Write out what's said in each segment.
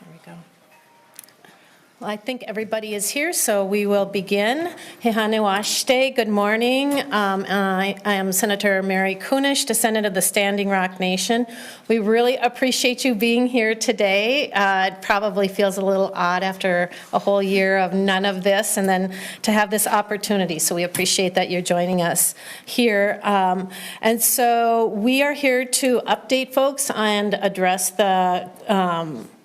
There we go. Well, I think everybody is here, so we will begin. Hehanuashte, good morning. I am Senator Mary Kunesh, descendant of the Standing Rock Nation. We really appreciate you being here today. It probably feels a little odd after a whole year of none of this, and then to have this opportunity. So we appreciate that you're joining us here. And so we are here to update folks and address the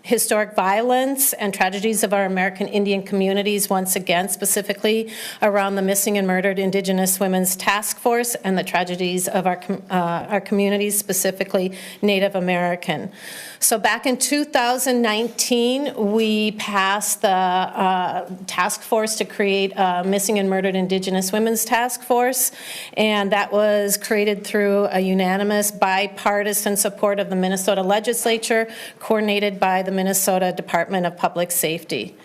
historic violence and tragedies of our American Indian communities once again, specifically around the missing and murdered Indigenous Women's Task Force and the tragedies of our communities, specifically Native American. So back in 2019, we passed the task force to create a missing and murdered Indigenous Women's Task Force, and that was created through a unanimous bipartisan support of the Minnesota Legislature, coordinated by the Minnesota Department of Public Safety.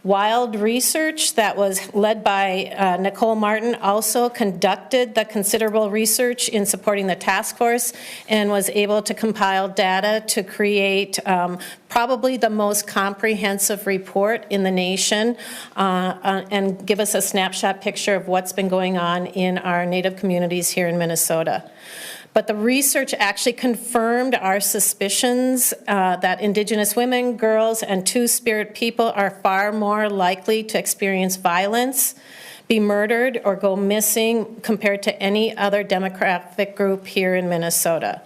Wild research that was led by Nicole Martin also conducted the considerable research in supporting the task force and was able to compile data to create probably the most comprehensive report in the nation and give us a snapshot picture of what's been going on in our Native communities here in Minnesota. But the research actually confirmed our suspicions that Indigenous women, girls, and Two-Spirit people are far more likely to experience violence, be murdered, or go missing compared to any other demographic group here in Minnesota.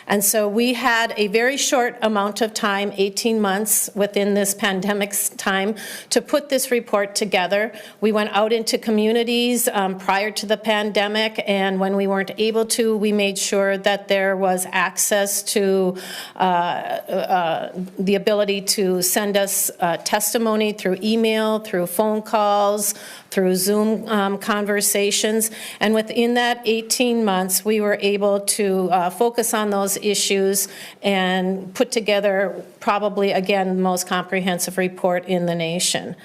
And so we had a very short amount of time, 18 months within this pandemic's time, to put this report together. We went out into communities prior to the pandemic, and when we weren't able to, we made sure that there was access to the ability to send us testimony through email, through phone calls, through Zoom conversations. And within that 18 months, we were able to focus on those issues and put together probably, again, the most comprehensive report in the nation.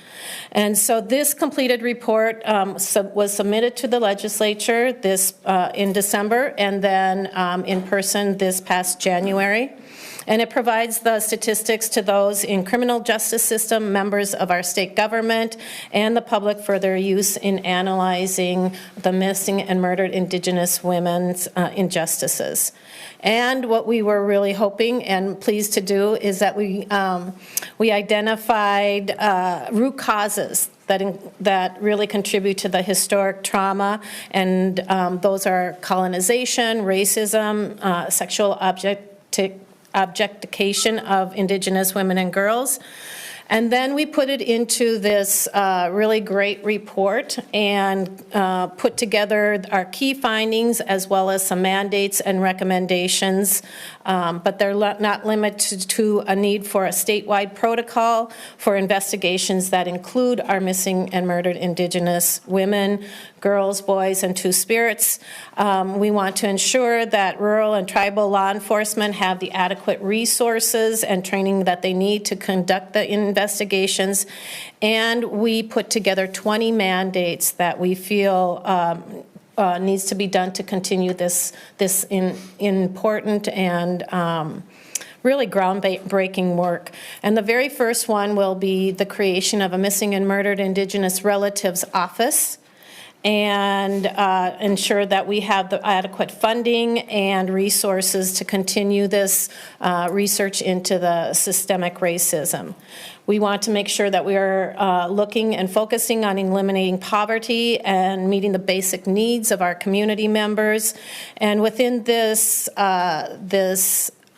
And so this completed report was submitted to the legislature in December, and then in person this past January. And it provides the statistics to those in criminal justice system, members of our state government, and the public for their use in analyzing the missing and murdered Indigenous women's injustices. And what we were really hoping and pleased to do is that we identified root causes that really contribute to the historic trauma, and those are colonization, racism, sexual objectification of Indigenous women and girls. And then we put it into this really great report and put together our key findings as well as some mandates and recommendations, but they're not limited to a need for a statewide protocol for investigations that include our missing and murdered Indigenous women, girls, boys, and Two-Spirits. We want to ensure that rural and tribal law enforcement have the adequate resources and training that they need to conduct the investigations. And we put together 20 mandates that we feel needs to be done to continue this important and really groundbreaking work. And the very first one will be the creation of a Missing and Murdered Indigenous Relatives Office, and ensure that we have the adequate funding and resources to continue this research into the systemic racism. We want to make sure that we are looking and focusing on eliminating poverty and meeting the basic needs of our community members. And within this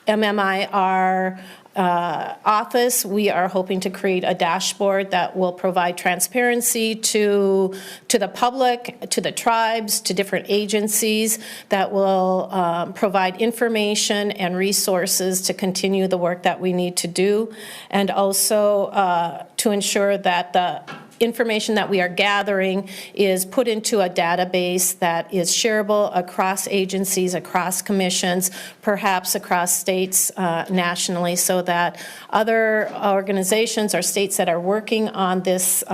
MMIR office, we are hoping to create a dashboard that will provide transparency to the public, to the tribes, to different agencies, that will provide information and resources to continue the work that we need to do, and also to ensure that the information that we are gathering is put into a database that is shareable across agencies, across commissions, perhaps across states nationally, so that other organizations or states that are working on this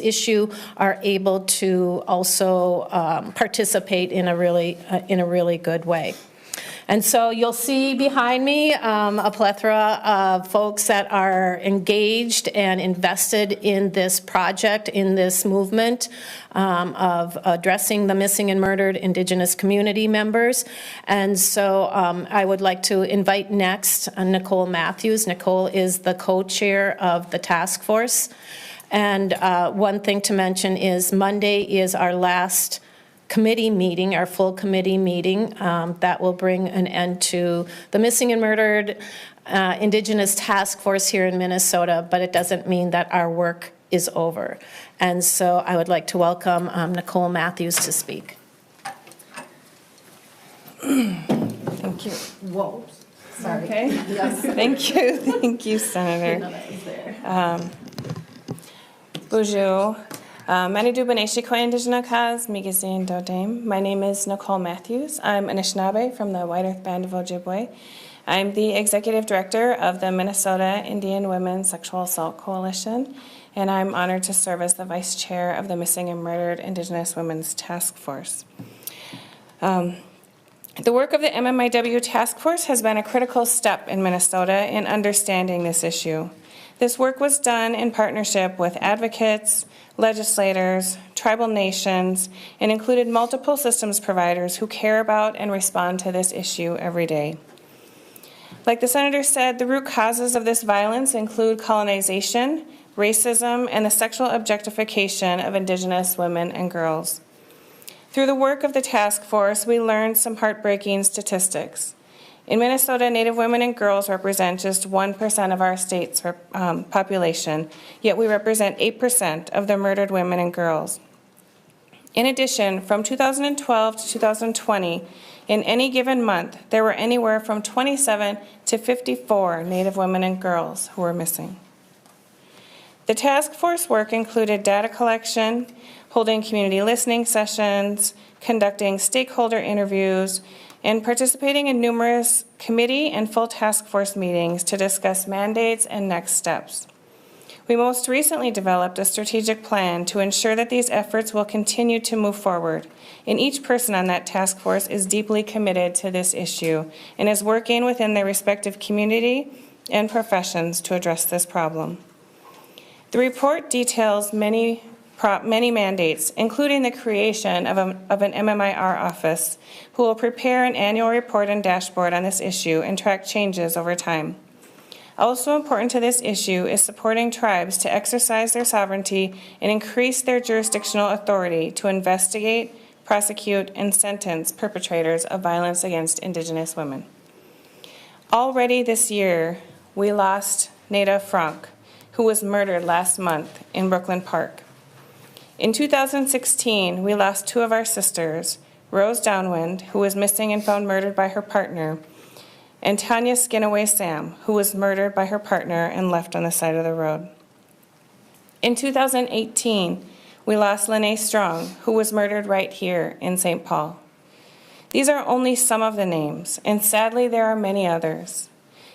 issue are able to also participate in a really good way. And so you'll see behind me a plethora of folks that are engaged and invested in this project, in this movement of addressing the missing and murdered Indigenous community members. And so I would like to invite next Nicole Matthews. Nicole is the co-chair of the task force. And one thing to mention is Monday is our last committee meeting, our full committee meeting, that will bring an end to the missing and murdered Indigenous task force here in Minnesota, but it doesn't mean that our work is over. And so I would like to welcome Nicole Matthews to speak. Thank you. Whoa, sorry. Okay. Yes. Thank you, Senator. That was there. Bonjour. Manidu Beneshi Ko Indigenous Migazine Dodame. My name is Nicole Matthews. I'm Anishinaabe from the White Earth Band of Ojibwe. I'm the Executive Director of the Minnesota Indian Women Sexual Assault Coalition, and I'm honored to serve as the Vice Chair of the Missing and Murdered Indigenous Women's Task Force. The work of the MMIW Task Force has been a critical step in Minnesota in understanding this issue. This work was done in partnership with advocates, legislators, tribal nations, and included multiple systems providers who care about and respond to this issue every day. Like the Senator said, the root causes of this violence include colonization, racism, and the sexual objectification of Indigenous women and girls. Through the work of the task force, we learned some heartbreaking statistics. In Minnesota, Native women and girls represent just 1% of our state's population, yet we represent 8% of the murdered women and girls. In addition, from 2012 to 2020, in any given month, there were anywhere from 27 to 54 Native women and girls who were missing. The task force work included data collection, holding community listening sessions, conducting stakeholder interviews, and participating in numerous committee and full task force meetings to discuss mandates and next steps. We most recently developed a strategic plan to ensure that these efforts will continue to move forward, and each person on that task force is deeply committed to this issue and is working within their respective community and professions to address this problem. The report details many mandates, including the creation of an MMIR office, who will prepare an annual report and dashboard on this issue and track changes over time. Also important to this issue is supporting tribes to exercise their sovereignty and increase their jurisdictional authority to investigate, prosecute, and sentence perpetrators of violence against Indigenous women. Already this year, we lost Nada Frank, who was murdered last month in Brooklyn Park. In 2016, we lost two of our sisters, Rose Downwind, who was missing and found murdered by her partner, and Tanya Skinaway Sam, who was murdered by her partner and left on the side of the road. In 2018, we lost Lene Strong, who was murdered right here in St. Paul. These are only some of the names, and sadly there are many others.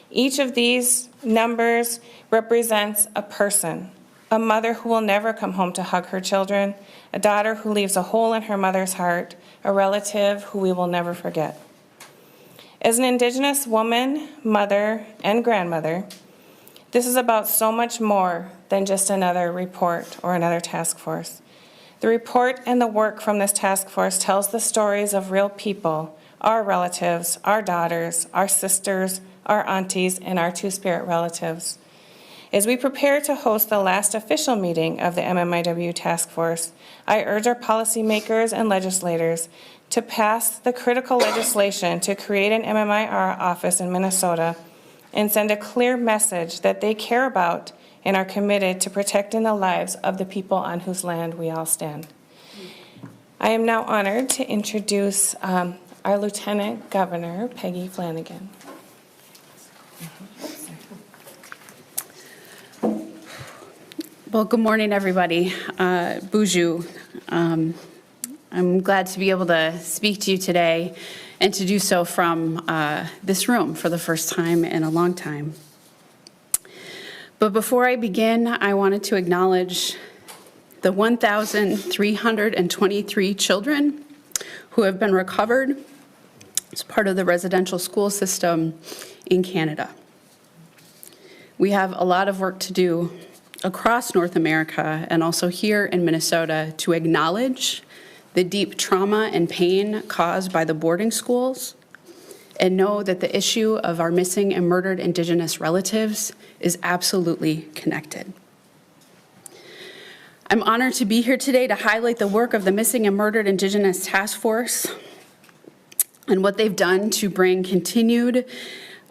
Each of these numbers represents a person, a mother who will never come home to hug her children, a daughter who leaves a hole in her mother's heart, a relative who we will never forget. As an Indigenous woman, mother, and grandmother, this is about so much more than just another report or another task force. The report and the work from this task force tells the stories of real people, our relatives, our daughters, our sisters, our aunties, and our two-spirit relatives. As we prepare to host the last official meeting of the MMIW Task Force, I urge our policymakers and legislators to pass the critical legislation to create an MMIR office in Minnesota and send a clear message that they care about and are committed to protecting the lives of the people on whose land we all stand. I am now honored to introduce our Lieutenant Governor, Peggy Flanagan. Well, good morning, everybody. Bonjour. I'm glad to be able to speak to you today and to do so from this room for the first time in a long time. But before I begin, I wanted to acknowledge the 1,323 children who have been recovered as part of the residential school system in Canada. We have a lot of work to do across North America and also here in Minnesota to acknowledge the deep trauma and pain caused by the boarding schools and know that the issue of our missing and murdered Indigenous relatives is absolutely connected. I'm honored to be here today to highlight the work of the Missing and Murdered Indigenous Task Force and what they've done to bring continued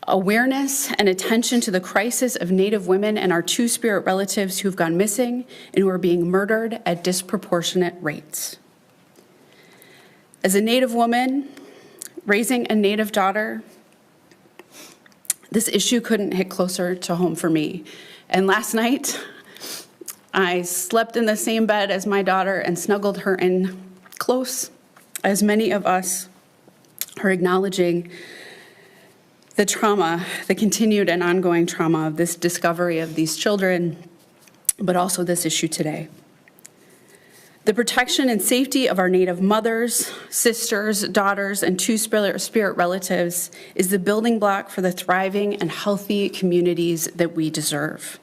awareness and attention to the crisis of Native women and our Two-Spirit relatives who've gone missing and who are being murdered at disproportionate rates. As a Native woman raising a Native daughter, this issue couldn't hit closer to home for me. And last night, I slept in the same bed as my daughter and snuggled her in close, as many of us are acknowledging the trauma, the continued and ongoing trauma of this discovery of these children, but also this issue today. The protection and safety of our Native mothers, sisters, daughters, and Two-Spirit relatives is the building block for the thriving and healthy communities that we deserve.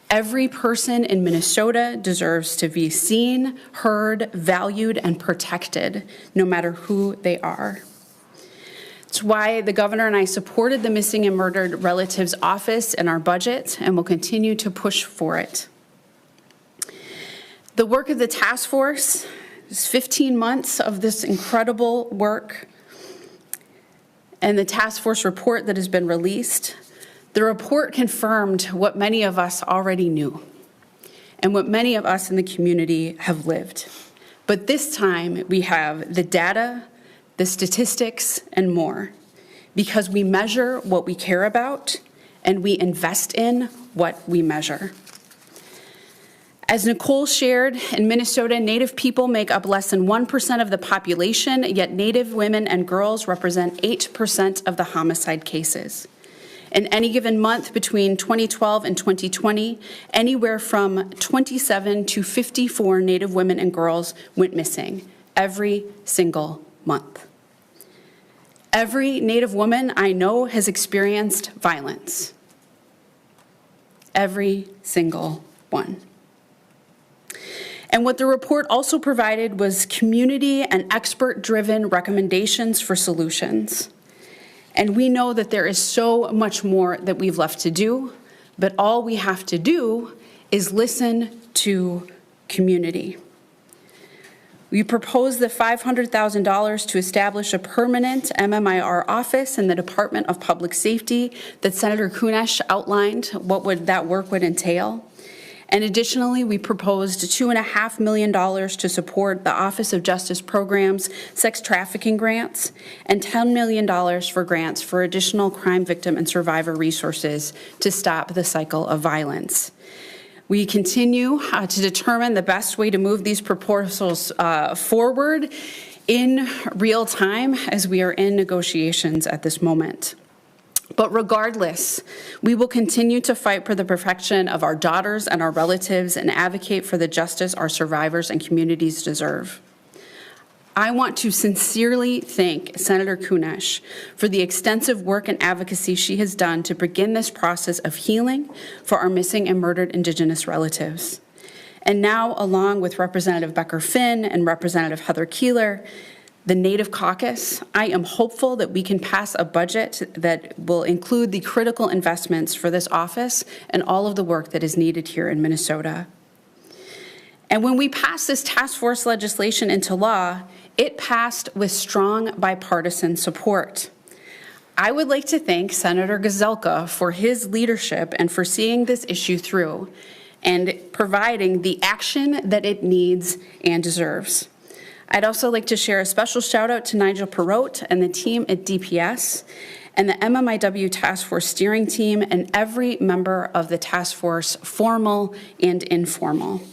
Every person in Minnesota deserves to be seen, heard, valued, and protected, no matter who they are. It's why the governor and I supported the Missing and Murdered Relatives Office in our budget and will continue to push for it. The work of the task force is 15 months of this incredible work, and the task force report that has been released. The report confirmed what many of us already knew and what many of us in the community have lived. But this time we have the data, the statistics, and more, because we measure what we care about and we invest in what we measure. As Nicole shared, in Minnesota, Native people make up less than 1% of the population, yet Native women and girls represent 8% of the homicide cases. In any given month between 2012 and 2020, anywhere from 27 to 54 Native women and girls went missing every single month. Every Native woman I know has experienced violence. Every single one. And what the report also provided was community and expert-driven recommendations for solutions. And we know that there is so much more that we've left to do, but all we have to do is listen to community. We proposed the $500,000 to establish a permanent MMIR office in the Department of Public Safety that Senator Kunesh outlined what that work would entail. And additionally, we proposed $2.5 million to support the Office of Justice Programs sex trafficking grants and $10 million for grants for additional crime victim and survivor resources to stop the cycle of violence. We continue to determine the best way to move these proposals forward in real time as we are in negotiations at this moment. But regardless, we will continue to fight for the protection of our daughters and our relatives and advocate for the justice our survivors and communities deserve. I want to sincerely thank Senator Kunesh for the extensive work and advocacy she has done to begin this process of healing for our missing and murdered Indigenous relatives. And now, along with Representative Becker Finn and Representative Heather Keeler, the Native Caucus, I am hopeful that we can pass a budget that will include the critical investments for this office and all of the work that is needed here in Minnesota. And when we pass this task force legislation into law, it passed with strong bipartisan support. I would like to thank Senator Gazelka for his leadership and for seeing this issue through and providing the action that it needs and deserves. I'd also like to share a special shout out to Nigel Perrotte and the team at DPS and the MMIW Task Force steering team and every member of the task force, formal and informal.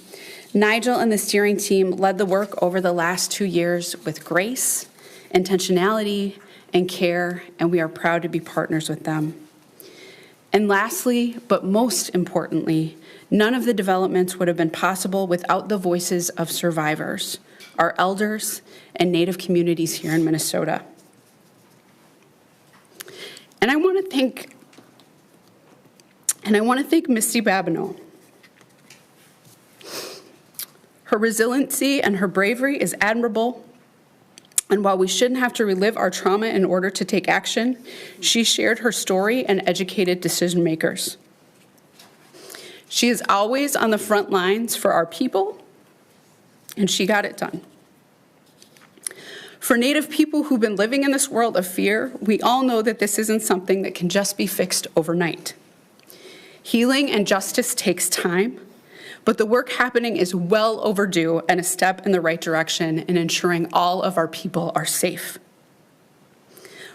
Nigel and the steering team led the work over the last 2 years with grace, intentionality, and care, and we are proud to be partners with them. And lastly, but most importantly, none of the developments would have been possible without the voices of survivors, our elders, and Native communities here in Minnesota. And I want to thank Misty Babineau. Her resiliency and her bravery is admirable. And while we shouldn't have to relive our trauma in order to take action, she shared her story and educated decision makers. She is always on the front lines for our people, and she got it done. For Native people who've been living in this world of fear, we all know that this isn't something that can just be fixed overnight. Healing and justice takes time, but the work happening is well overdue and a step in the right direction in ensuring all of our people are safe.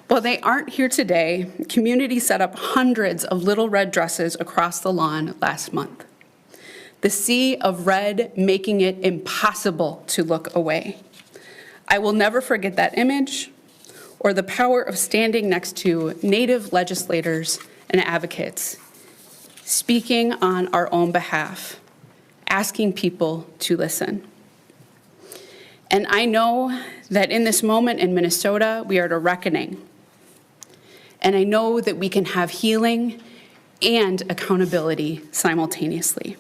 While they aren't here today, community set up hundreds of little red dresses across the lawn last month. The sea of red making it impossible to look away. I will never forget that image or the power of standing next to Native legislators and advocates, speaking on our own behalf, asking people to listen. And I know that in this moment in Minnesota, we are at a reckoning. And I know that we can have healing and accountability simultaneously.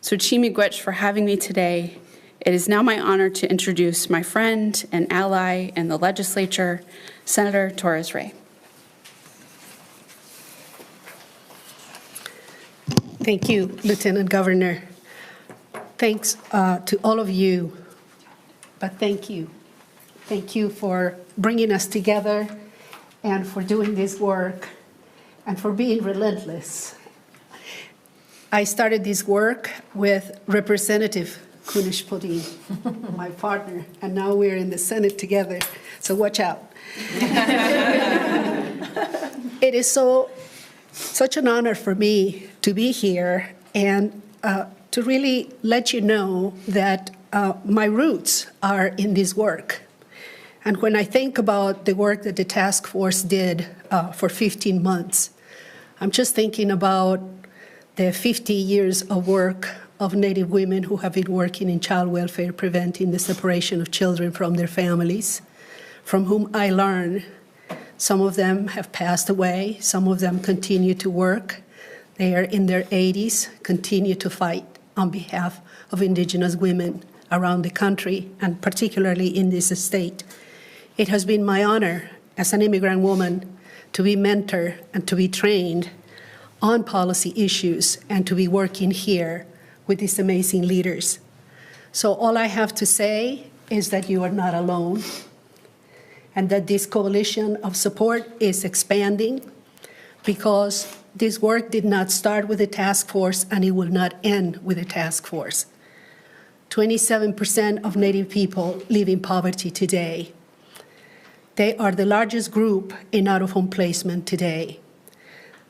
So Chi-miigwech for having me today. It is now my honor to introduce my friend and ally in the legislature, Senator Torres Ray. Thank you, Lieutenant Governor. Thanks to all of you, but thank you. Thank you for bringing us together and for doing this work and for being relentless. I started this work with Representative Kunesh-Podein, my partner, and now we're in the Senate together, so watch out. It is such an honor for me to be here and to really let you know that my roots are in this work. And when I think about the work that the task force did for 15 months, I'm just thinking about the 50 years of work of Native women who have been working in child welfare, preventing the separation of children from their families, from whom I learned. Some of them have passed away, some of them continue to work. They are in their 80s, continue to fight on behalf of Indigenous women around the country, and particularly in this state. It has been my honor as an immigrant woman to be mentored and to be trained on policy issues and to be working here with these amazing leaders. So all I have to say is that you are not alone and that this coalition of support is expanding because this work did not start with a task force and it will not end with a task force. 27% of Native people live in poverty today. They are the largest group in out-of-home placement today.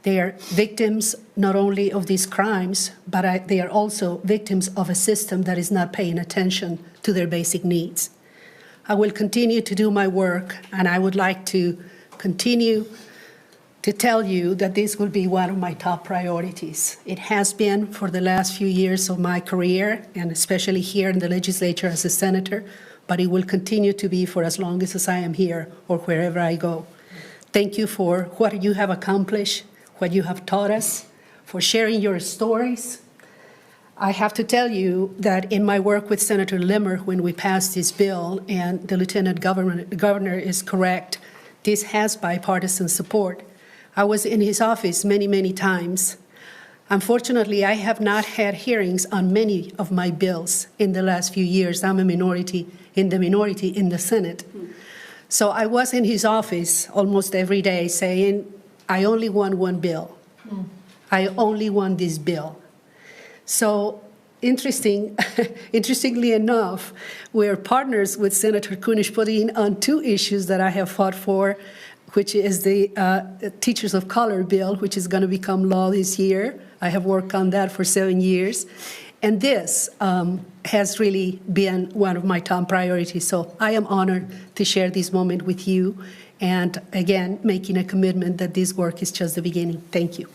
They are victims not only of these crimes, but they are also victims of a system that is not paying attention to their basic needs. I will continue to do my work, and I would like to continue to tell you that this will be one of my top priorities. It has been for the last few years of my career, and especially here in the legislature as a senator, but it will continue to be for as long as I am here or wherever I go. Thank you for what you have accomplished, what you have taught us, for sharing your stories. I have to tell you that in my work with Senator Limmer when we passed this bill, and the Lieutenant Governor is correct, this has bipartisan support. I was in his office many, many times. Unfortunately, I have not had hearings on many of my bills in the last few years. I'm a minority in the Senate. So I was in his office almost every day saying, I only want one bill. I only want this bill. So interestingly enough, we're partners with Senator Kunesh-Podein on two issues that I have fought for, which is the Teachers of Color bill, which is going to become law this year. I have worked on that for 7 years. And this has really been one of my top priorities. So I am honored to share this moment with you. And again, making a commitment that this work is just the beginning. Thank you.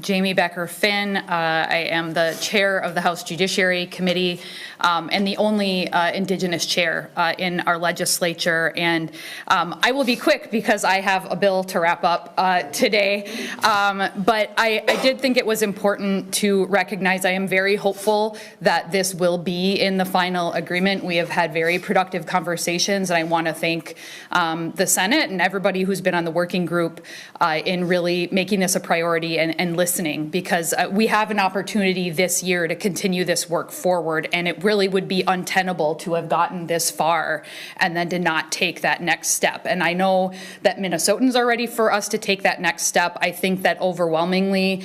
Jamie Becker-Finn. I am the chair of the House Judiciary Committee and the only Indigenous chair in our legislature. And I will be quick because I have a bill to wrap up today. But I did think it was important to recognize I am very hopeful that this will be in the final agreement. We have had very productive conversations, and I want to thank the Senate and everybody who's been on the working group in really making this a priority and listening, because we have an opportunity this year to continue this work forward, and it really would be untenable to have gotten this far and then to not take that next step. And I know that Minnesotans are ready for us to take that next step. I think that overwhelmingly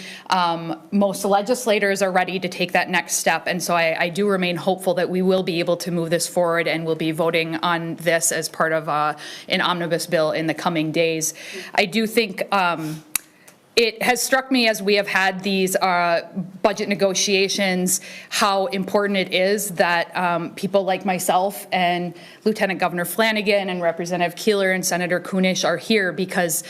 most legislators are ready to take that next step, and so I do remain hopeful that we will be able to move this forward, and we'll be voting on this as part of an omnibus bill in the coming days. I do think it has struck me as we have had these budget negotiations how important it is that people like myself and Lieutenant Governor Flanagan and Representative Keeler and Senator Kunish are here, because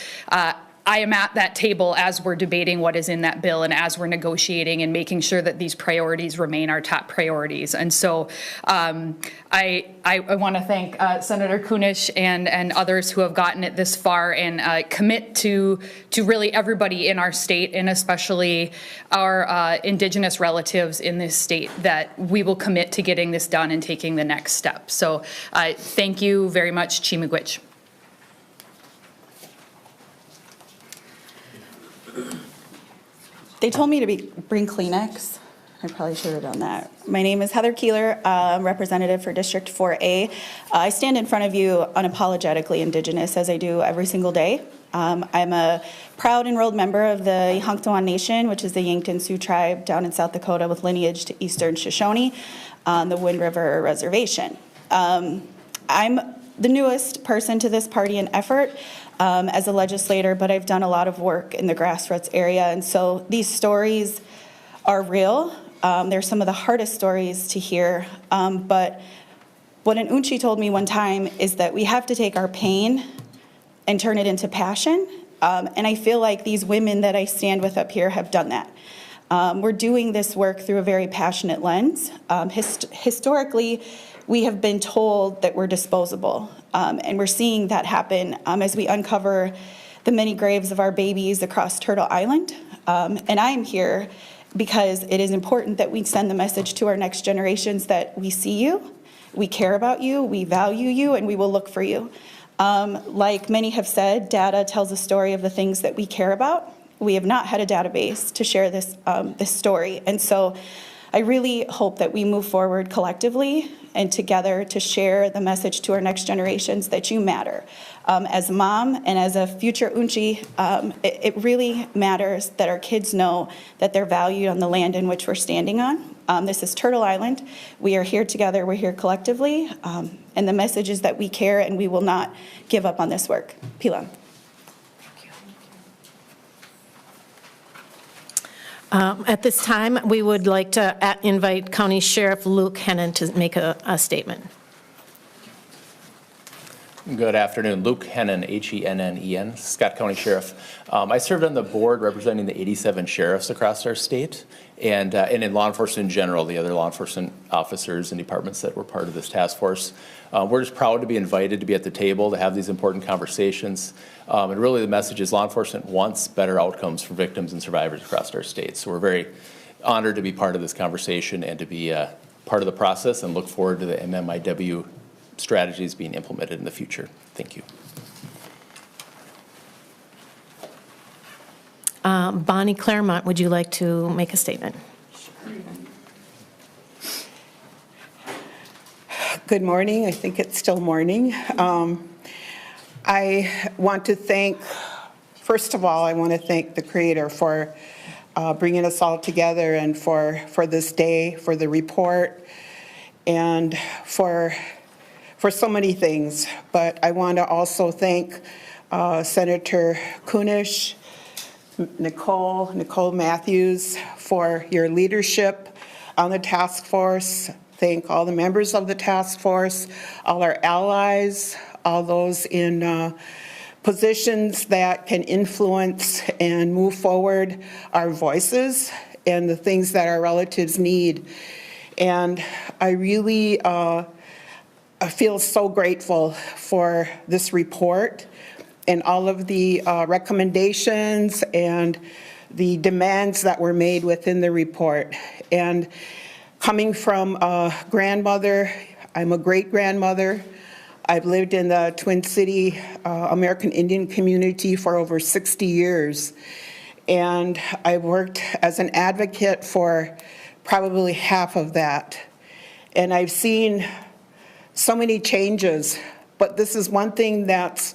I am at that table as we're debating what is in that bill and as we're negotiating and making sure that these priorities remain our top priorities. And so I want to thank Senator Kunish and others who have gotten it this far, and commit to really everybody in our state, and especially our Indigenous relatives in this state, that we will commit to getting this done and taking the next step. So thank you very much, Chi-miigwech. They told me to bring Kleenex. I probably should have done that. My name is Heather Keeler, representative for District 4A. I stand in front of you unapologetically Indigenous, as I do every single day. I'm a proud enrolled member of the Yankton Nation, which is the Yankton Sioux tribe down in South Dakota with lineage to Eastern Shoshone on the Wind River Reservation. I'm the newest person to this party and effort as a legislator, but I've done a lot of work in the grassroots area, and so these stories are real. They're some of the hardest stories to hear, but what an Unchi told me one time is that we have to take our pain and turn it into passion, and I feel like these women that I stand with up here have done that. We're doing this work through a very passionate lens. Historically, we have been told that we're disposable, and we're seeing that happen as we uncover the many graves of our babies across Turtle Island. And I'm here because it is important that we send the message to our next generations that we see you, we care about you, we value you, and we will look for you. Like many have said, data tells a story of the things that we care about. We have not had a database to share this story, and so I really hope that we move forward collectively and together to share the message to our next generations that you matter. As a mom and as a future Unchi, it really matters that our kids know that they're valued on the land in which we're standing on. This is Turtle Island. We are here together, we're here collectively, and the message is that we care and we will not give up on this work. Pilam. At this time, we would like to invite County Sheriff Luke Hennon to make a statement. Good afternoon. Luke Hennon, H-E-N-N-E-N, Scott County Sheriff. I served on the board representing the 87 sheriffs across our state, and in law enforcement in general, the other law enforcement officers and departments that were part of this task force. We're just proud to be invited to be at the table to have these important conversations. And really the message is law enforcement wants better outcomes for victims and survivors across our state. So we're very honored to be part of this conversation and to be part of the process, and look forward to the MMIW strategies being implemented in the future. Thank you. Bonnie Claremont, would you like to make a statement? Good morning. I think it's still morning. I want to thank, first of all, I want to thank the Creator for bringing us all together, and for this day, for the report, and for so many things. But I want to also thank Senator Kunish, Nicole Matthews, for your leadership on the task force. Thank all the members of the task force, all our allies, all those in positions that can influence and move forward our voices and the things that our relatives need. And I really I feel so grateful for this report and all of the recommendations and the demands that were made within the report. And coming from a grandmother, I'm a great-grandmother. I've lived in the Twin City American Indian community for over 60 years. And I've worked as an advocate for probably half of that. And I've seen so many changes, but this is one thing that's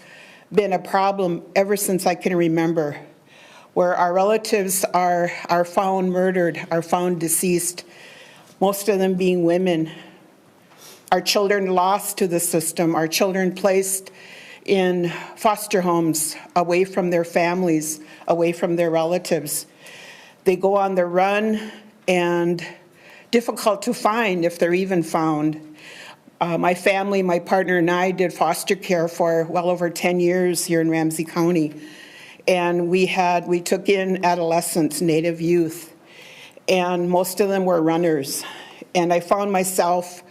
been a problem ever since I can remember, where our relatives are found murdered, are found deceased, most of them being women. Our children lost to the system, our children placed in foster homes, away from their families, away from their relatives. They go on the run and difficult to find if they're even found. My family, my partner and I did foster care for well over 10 years here in Ramsey County. And we took in adolescents, Native youth, and most of them were runners. And I found myself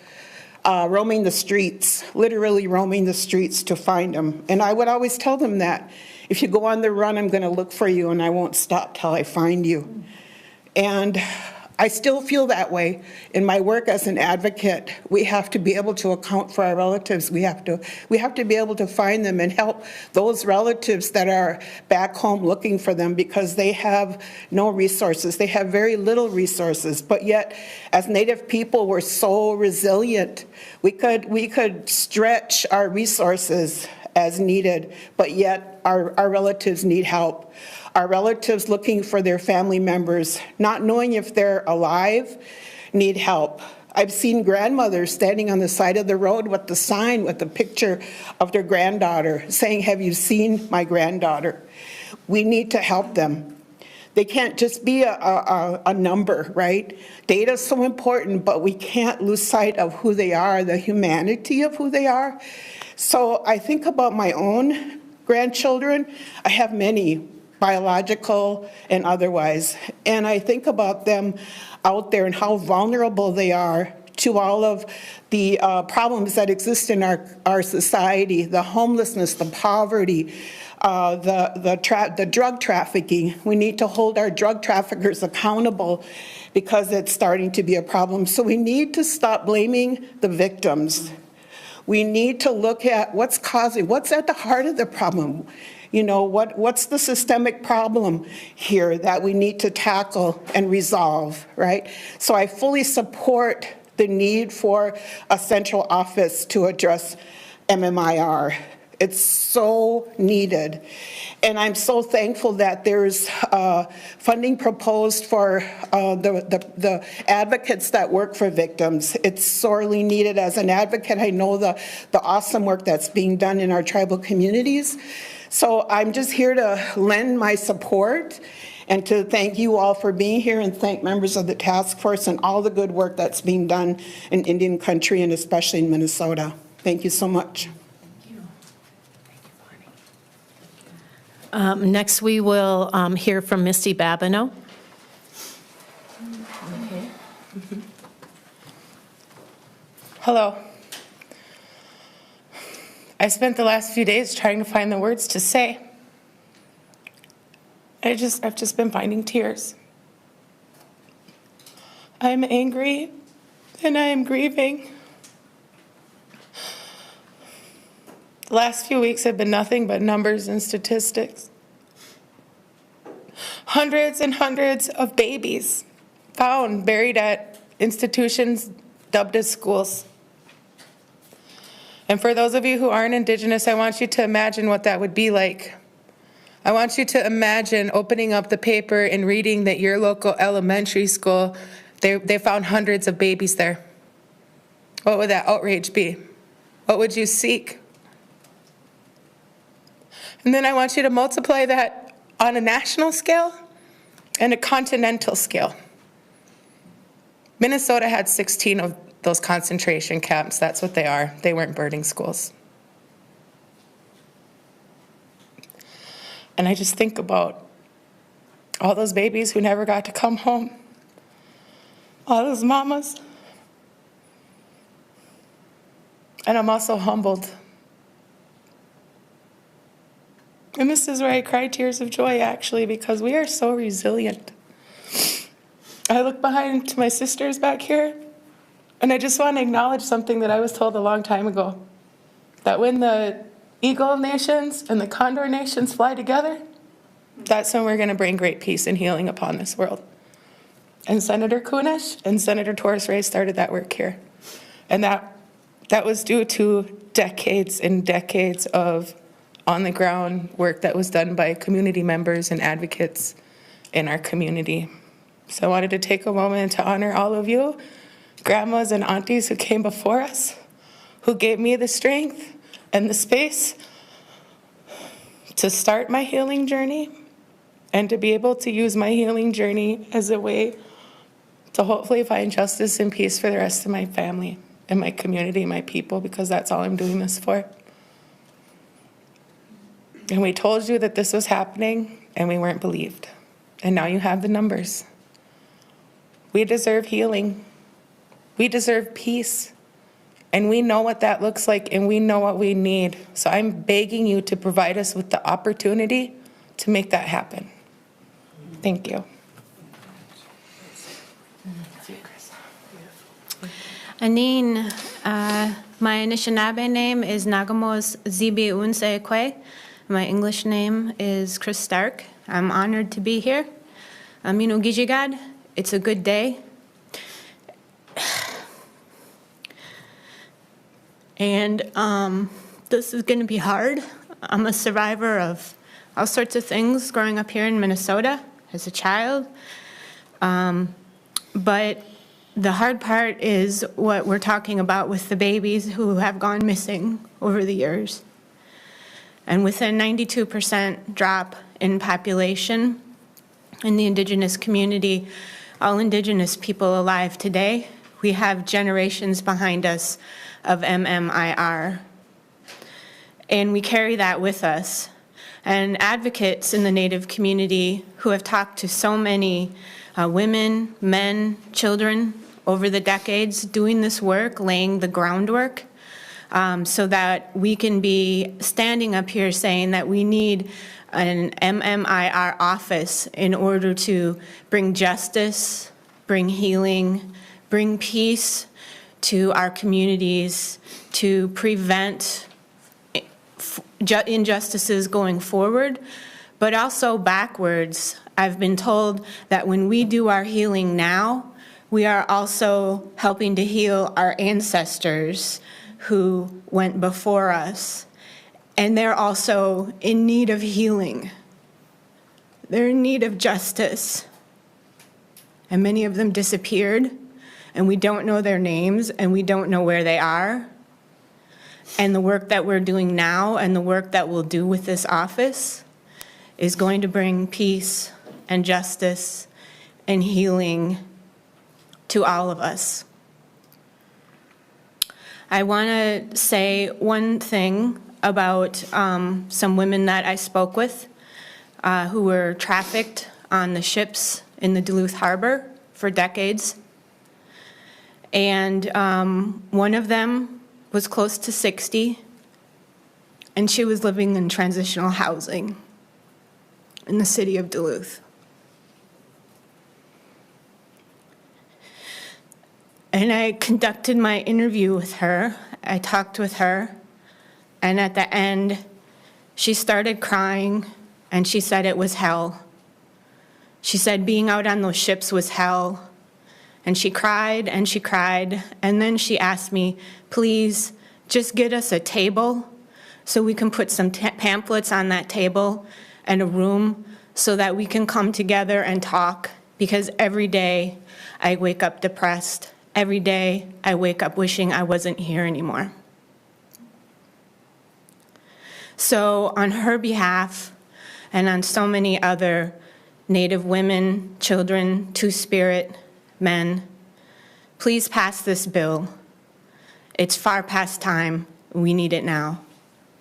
roaming the streets, literally roaming the streets to find them. And I would always tell them that, if you go on the run, I'm gonna look for you and I won't stop till I find you. And I still feel that way in my work as an advocate. We have to be able to account for our relatives. We have to be able to find them and help those relatives that are back home looking for them, because they have no resources. They have very little resources, but yet as Native people, we're so resilient. We could stretch our resources as needed, but yet our relatives need help. Our relatives looking for their family members, not knowing if they're alive, need help. I've seen grandmothers standing on the side of the road with the sign with the picture of their granddaughter saying, "Have you seen my granddaughter?" We need to help them. They can't just be a number, right? Data is so important, but we can't lose sight of who they are, the humanity of who they are. So I think about my own grandchildren. I have many, biological and otherwise. And I think about them out there and how vulnerable they are to all of the problems that exist in our society, the homelessness, the poverty, the drug trafficking. We need to hold our drug traffickers accountable because it's starting to be a problem. So we need to stop blaming the victims. We need to look at what's at the heart of the problem. You know, what's the systemic problem here that we need to tackle and resolve, right? So I fully support the need for a central office to address MMIR. It's so needed. And I'm so thankful that there's funding proposed for the advocates that work for victims. It's sorely needed. As an advocate, I know the awesome work that's being done in our tribal communities. So I'm just here to lend my support and to thank you all for being here and thank members of the task force and all the good work that's being done in Indian country and especially in Minnesota. Thank you so much. Next, we will hear from Misty Babineau. Hello. I spent the last few days trying to find the words to say. I've just been finding tears. I'm angry and I am grieving. The last few weeks have been nothing but numbers and statistics. Hundreds and hundreds of babies found buried at institutions dubbed as schools. And for those of you who aren't Indigenous, I want you to imagine what that would be like. I want you to imagine opening up the paper and reading that your local elementary school, they found hundreds of babies there. What would that outrage be? What would you seek? And then I want you to multiply that on a national scale and a continental scale. Minnesota had 16 of those concentration camps. That's what they are. They weren't boarding schools. And I just think about all those babies who never got to come home, all those mamas. And I'm also humbled. And this is where I cry tears of joy, actually, because we are so resilient. I look behind to my sisters back here, and I just want to acknowledge something that I was told a long time ago, that when the Eagle Nations and the Condor Nations fly together, that's when we're going to bring great peace and healing upon this world. And Senator Kunish and Senator Torres Ray started that work here. And that was due to decades and decades of on-the-ground work that was done by community members and advocates in our community. So I wanted to take a moment to honor all of you, grandmas and aunties who came before us, who gave me the strength and the space to start my healing journey and to be able to use my healing journey as a way to hopefully find justice and peace for the rest of my family and my community, my people, because that's all I'm doing this for. And we told you that this was happening and we weren't believed. And now you have the numbers. We deserve healing. We deserve peace. And we know what that looks like and we know what we need. So I'm begging you to provide us with the opportunity to make that happen. Thank you. Anin, my Anishinaabe name is Nagamos Zibi Unseekwe. My English name is Chris Stark. I'm honored to be here. Aminu Gijigad, it's a good day. And this is going to be hard. I'm a survivor of all sorts of things growing up here in Minnesota as a child. But the hard part is what we're talking about with the babies who have gone missing over the years. And with a 92% drop in population in the Indigenous community, all Indigenous people alive today, we have generations behind us of MMIR. And we carry that with us. And advocates in the Native community who have talked to so many women, men, children over the decades doing this work, laying the groundwork, so that we can be standing up here saying that we need an MMIR office in order to bring justice, bring healing, bring peace to our communities, to prevent injustices going forward, but also backwards. I've been told that when we do our healing now, we are also helping to heal our ancestors who went before us, and they're also in need of healing. They're in need of justice, and many of them disappeared, and we don't know their names, and we don't know where they are. And the work that we're doing now and the work that we'll do with this office is going to bring peace and justice and healing to all of us. I want to say one thing about some women that I spoke with who were trafficked on the ships in the Duluth Harbor for decades. And one of them was close to 60, and she was living in transitional housing in the city of Duluth. And I conducted my interview with her. I talked with her, and at the end, she started crying, and she said it was hell. She said being out on those ships was hell. And she cried, and she cried, and then she asked me, please, just get us a table so we can put some pamphlets on that table and a room so that we can come together and talk, because every day I wake up depressed. Every day I wake up wishing I wasn't here anymore. So on her behalf and on so many other Native women, children, Two-Spirit, men, please pass this bill. It's far past time. We need it now.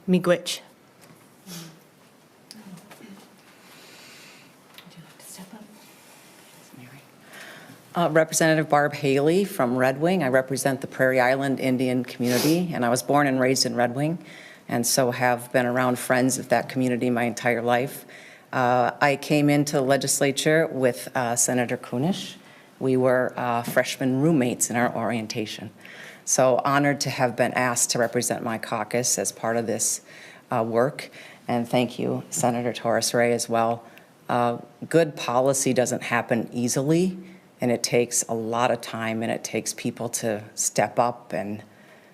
Miigwech. Representative Barb Haley from Red Wing. I represent the Prairie Island Indian community, and I was born and raised in Red Wing, and so have been around friends of that community my entire life. I came into the legislature with Senator Kunish. We were freshman roommates in our orientation. So honored to have been asked to represent my caucus as part of this work, and thank you, Senator Torres Ray, as well. Good policy doesn't happen easily, and it takes a lot of time, and it takes people to step up and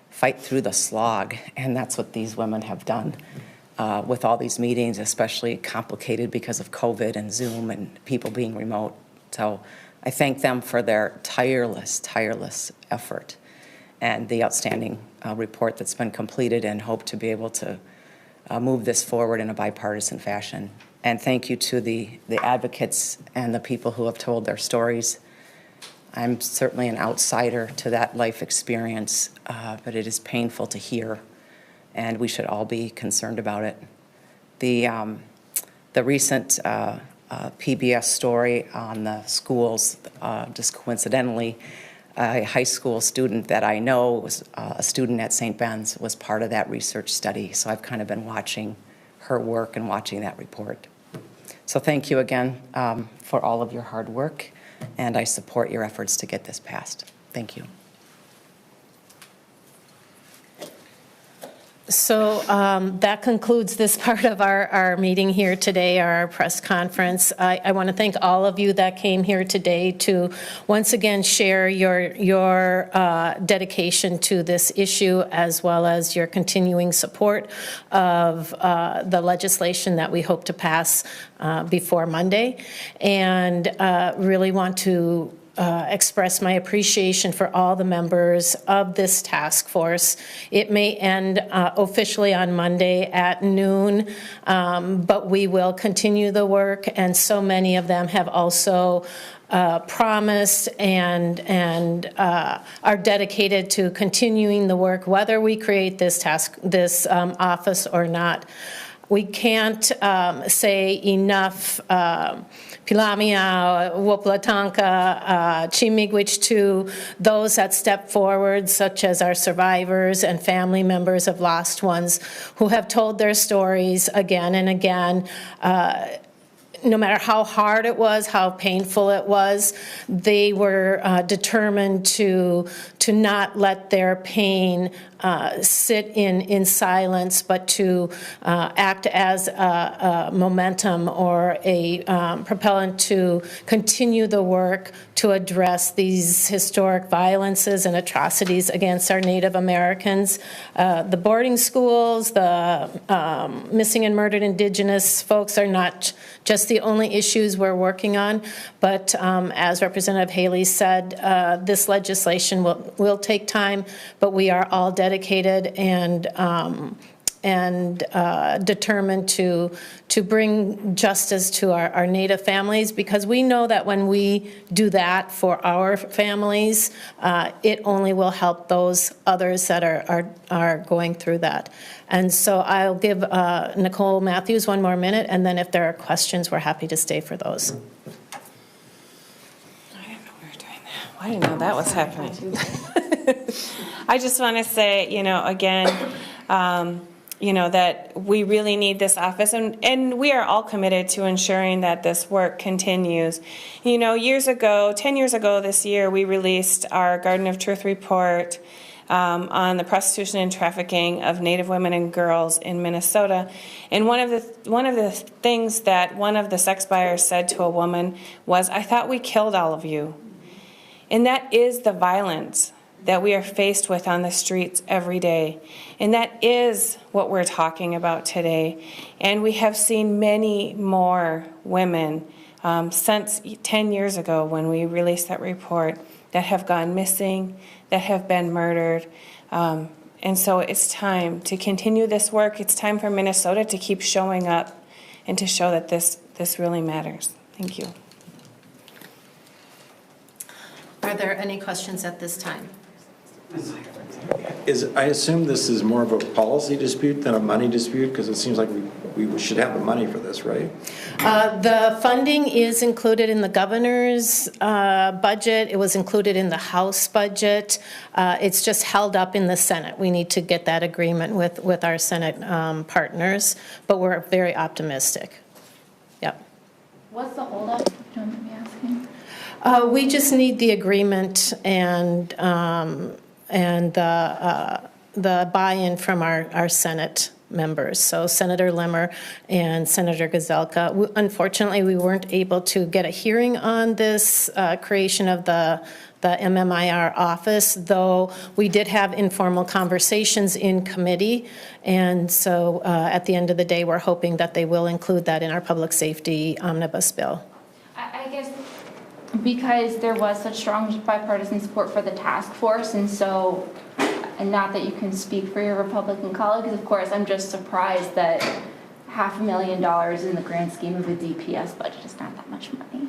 fight through the slog, and that's what these women have done with all these meetings, especially complicated because of COVID and Zoom and people being remote. So I thank them for their tireless effort and the outstanding report that's been completed, and hope to be able to move this forward in a bipartisan fashion. And thank you to the advocates and the people who have told their stories. I'm certainly an outsider to that life experience, but it is painful to hear, and we should all be concerned about it. The recent PBS story on the schools, just coincidentally, a high school student that I know was a student at St. Ben's was part of that research study, so I've kind of been watching her work and watching that report. So thank you again for all of your hard work, and I support your efforts to get this passed. Thank you. So that concludes this part of our meeting here today, our press conference. I want to thank all of you that came here today to once again share your dedication to this issue, as well as your continuing support of the legislation that we hope to pass before Monday. And really want to express my appreciation for all the members of this task force. It may end officially on Monday at noon, but we will continue the work, and so many of them have also promised and are dedicated to continuing the work, whether we create this office or not. We can't say enough Pilamia, Woplatanka, Chimigwich to those that step forward, such as our survivors and family members of lost ones who have told their stories again and again. No matter how hard it was, how painful it was, they were determined to not let their pain sit in silence, but to act as a momentum or a propellant to continue the work to address these historic violences and atrocities against our Native Americans. The boarding schools, the missing and murdered Indigenous folks are not just the only issues we're working on, but as Representative Haley said, this legislation will take time, but we are all dedicated and determined to bring justice to our Native families, because we know that when we do that for our families, it only will help those others that are going through that. And so I'll give Nicole Matthews one more minute, and then if there are questions, we're happy to stay for those. I didn't know we were doing that. I didn't know that was happening. I just want to say, again, that we really need this office, and we are all committed to ensuring that this work continues. 10 years ago this year, we released our Garden of Truth report on the prostitution and trafficking of Native women and girls in Minnesota. And one of the things that one of the sex buyers said to a woman was, "I thought we killed all of you." And that is the violence that we are faced with on the streets every day. And that is what we're talking about today. And we have seen many more women since 10 years ago when we released that report that have gone missing, that have been murdered. And so it's time to continue this work. It's time for Minnesota to keep showing up and to show that this really matters. Thank you. Are there any questions at this time? I assume this is more of a policy dispute than a money dispute, because it seems like we we should have the money for this, right? The funding is included in the governor's budget. It was included in the House budget. It's just held up in the Senate. We need to get that agreement with our Senate partners, but we're very optimistic. Yep. What's the holdup? Do you want me asking? We just need the agreement and the buy-in from our Senate members. So Senator Limmer and Senator Gazelka. Unfortunately, we weren't able to get a hearing on this creation of the MMIR office, though we did have informal conversations in committee. And so at the end of the day, we're hoping that they will include that in our public safety omnibus bill. I guess because there was such strong bipartisan support for the task force, and so, and not that you can speak for your Republican colleagues, of course, I'm just surprised that $500,000 in the grand scheme of a DPS budget is not that much money.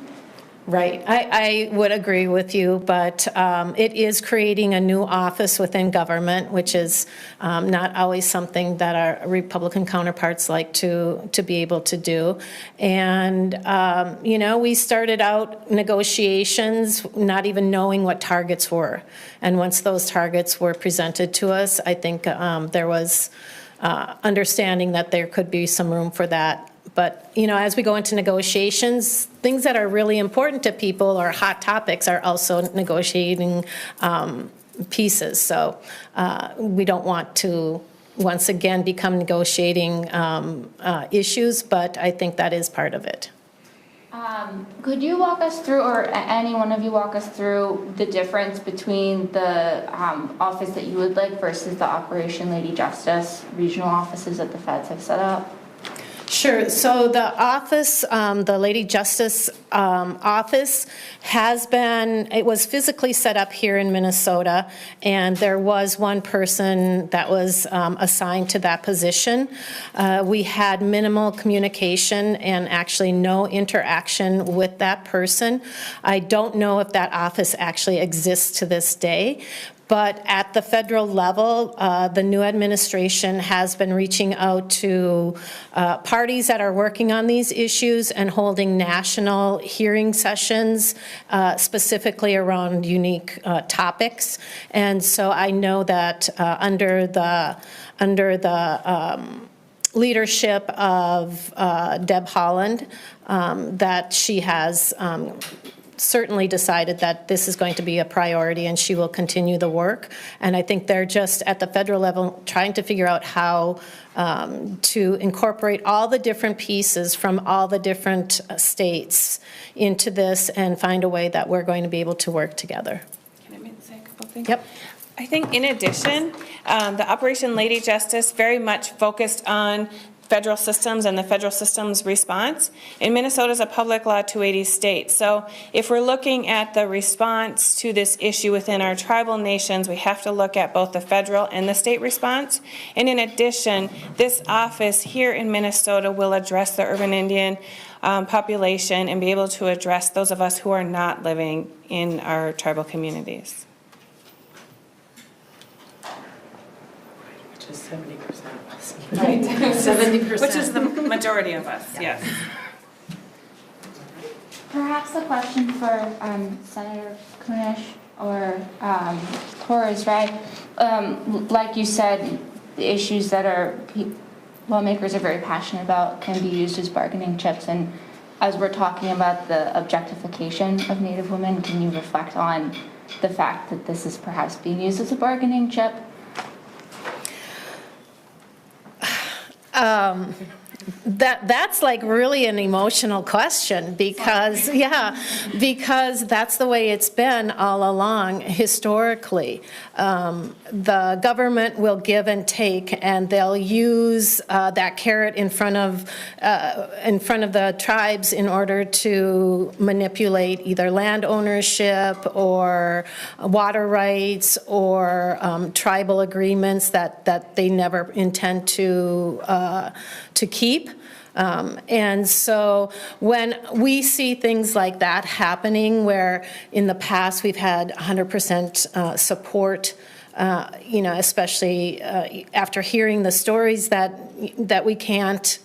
Right. I would agree with you, but it is creating a new office within government, which is not always something that our Republican counterparts like to be able to do. And, we started out negotiations not even knowing what targets were. And once those targets were presented to us, I think there was understanding that there could be some room for that. But, as we go into negotiations, things that are really important to people or hot topics are also negotiating pieces. So we don't want to, once again, become negotiating issues, but I think that is part of it. Could you walk us through, or any one of you walk us through, the difference between the office that you would like versus the Operation Lady Justice regional offices that the feds have set up? Sure. So the office, the Lady Justice office it was physically set up here in Minnesota, and there was one person that was assigned to that position. We had minimal communication and actually no interaction with that person. I don't know if that office actually exists to this day. But at the federal level, the new administration has been reaching out to parties that are working on these issues and holding national hearing sessions specifically around unique topics. And so I know that under the leadership of Deb Haaland, that she has certainly decided that this is going to be a priority and she will continue the work. And I think they're just at the federal level trying to figure out how to incorporate all the different pieces from all the different states into this and find a way that we're going to be able to work together. Can I say a couple things? Yep. I think in addition, the Operation Lady Justice very much focused on federal systems and the federal system's response. And Minnesota is a public law 280 state. So if we're looking at the response to this issue within our tribal nations, we have to look at both the federal and the state response. And in addition, this office here in Minnesota will address the urban Indian population and be able to address those of us who are not living in our tribal communities. Which is 70% of us. Right. 70%. Which is the majority of us, yes. Perhaps a question for Senator Kunish or Torres, right? Like you said, the issues that lawmakers are very passionate about can be used as bargaining chips. And as we're talking about the objectification of Native women, can you reflect on the fact that this is perhaps being used as a bargaining chip? That's like really an emotional question because that's the way it's been all along historically. The government will give and take, and they'll use that carrot in front of the tribes in order to manipulate either land ownership or water rights or tribal agreements that they never intend to keep. And so when we see things like that happening, where in the past we've had 100% support, especially after hearing the stories that that we can't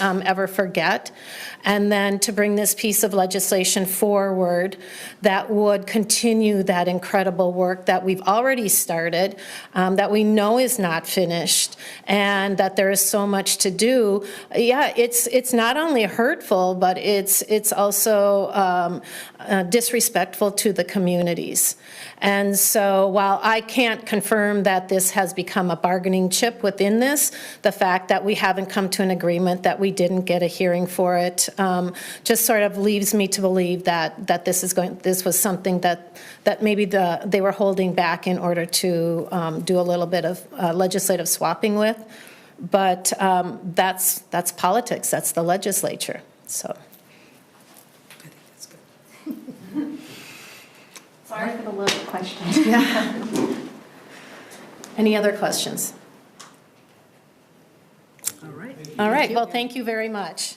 ever forget. And then to bring this piece of legislation forward that would continue that incredible work that we've already started, that we know is not finished, and that there is so much to do. Yeah, it's not only hurtful, but it's also disrespectful to the communities. And so while I can't confirm that this has become a bargaining chip within this, the fact that we haven't come to an agreement, that we didn't get a hearing for it, just sort of leaves me to believe that this was something that maybe they were holding back in order to do a little bit of legislative swapping with. But that's politics. That's the legislature. So. Sorry for the loaded question. Yeah. Any other questions? All right. Well, thank you very much.